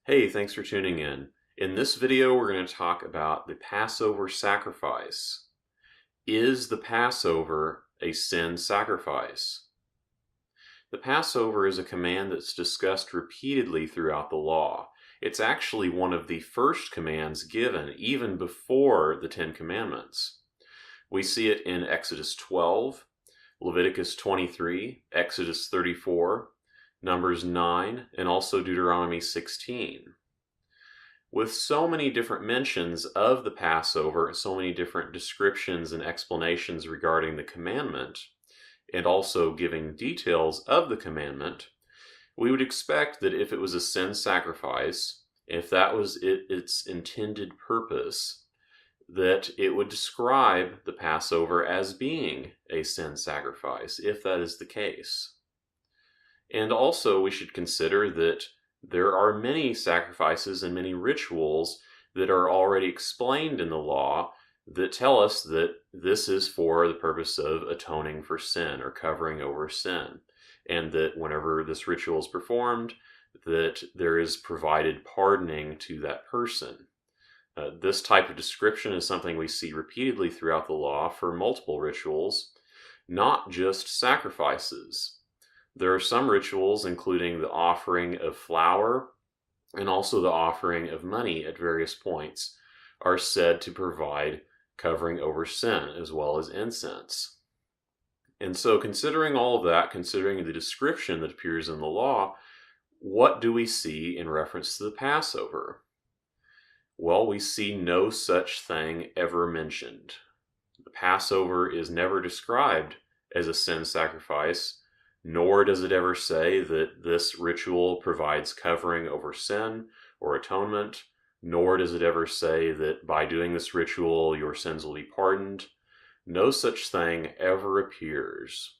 Hey, thanks for tuning in. In this video, we're going to talk about the Passover sacrifice. Is the Passover a sin sacrifice? The Passover is a command that's discussed repeatedly throughout the law. It's actually one of the first commands given, even before the Ten Commandments. We see it in Exodus 12, Leviticus 23, Exodus 34, Numbers 9, and also Deuteronomy 16. With so many different mentions of the Passover, so many different descriptions and explanations regarding the commandment, and also giving details of the commandment, we would expect that if it was a sin sacrifice, if that was its intended purpose, that it would describe the Passover as being a sin sacrifice, if that is the case. And also we should consider that there are many sacrifices and many rituals that are already explained in the law that tell us that this is for the purpose of atoning for sin or covering over sin, and that whenever this ritual is performed, that there is provided pardoning to that person. This type of description is something we see repeatedly throughout the law for multiple rituals, not just sacrifices. There are some rituals, including the offering of flour and also the offering of money at various points, are said to provide covering over sin as well as incense. And so considering all of that, considering the description that appears in the law, what do we see in reference to the Passover? Well, we see no such thing ever mentioned. The Passover is never described as a sin sacrifice, nor does it ever say that this ritual provides covering over sin or atonement, nor does it ever say that by doing this ritual your sins will be pardoned. No such thing ever appears.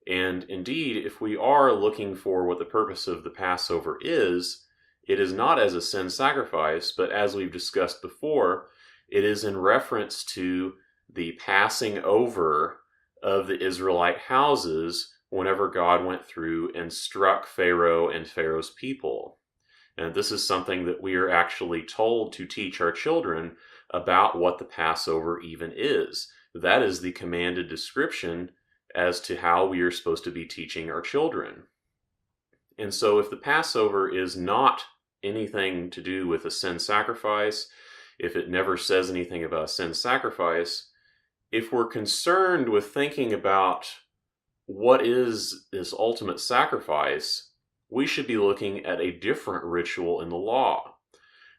And indeed, if we are looking for what the purpose of the Passover is, it is not as a sin sacrifice, but as we've discussed before, it is in reference to the passing over of the Israelite houses whenever God went through and struck Pharaoh and Pharaoh's people. And this is something that we are actually told to teach our children about what the Passover even is. That is the commanded description as to how we are supposed to be teaching our children. And so if the Passover is not anything to do with a sin sacrifice, if it never says anything about a sin sacrifice, if we're concerned with thinking about what is this ultimate sacrifice, we should be looking at a different ritual in the law.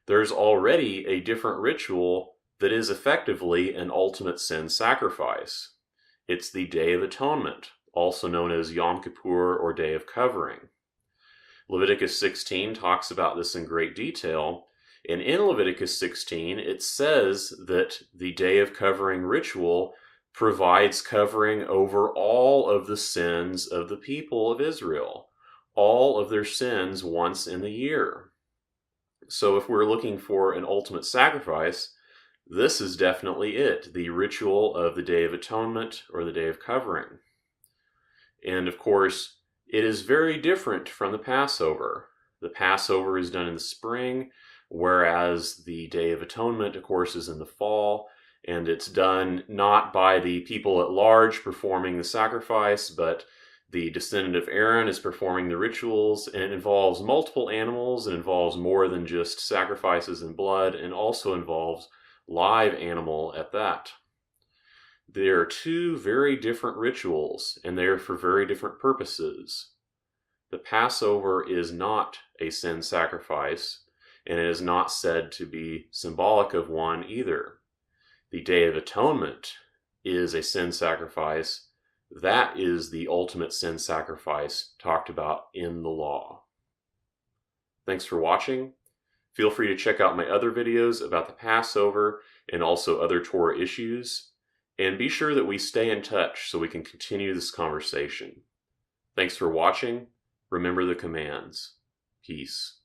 There's already a different ritual that is effectively an ultimate sin sacrifice. It's the Day of Atonement, also known as Yom Kippur or Day of Covering. Leviticus 16 talks about this in great detail, and in Leviticus 16 it says that the Day of Covering ritual provides covering over all of the sins of the people of Israel, all of their sins once in the year. So if we're looking for an ultimate sacrifice, this is definitely it, the ritual of the Day of Atonement or the Day of Covering. And of course, it is very different from the Passover. The Passover is done in the spring, whereas the Day of Atonement, of course, is in the fall. And it's done not by the people at large performing the sacrifice, but the descendant of Aaron is performing the rituals, and it involves multiple animals. It involves more than just sacrifices and blood, and also involves live animal at that. There are two very different rituals, and they are for very different purposes. The Passover is not a sin sacrifice, and it is not said to be symbolic of one either. The Day of Atonement is a sin sacrifice. That is the ultimate sin sacrifice talked about in the law. Thanks for watching. Feel free to check out my other videos about the Passover and also other Torah issues. And be sure that we stay in touch so we can continue this conversation. Thanks for watching. Remember the commands. Peace.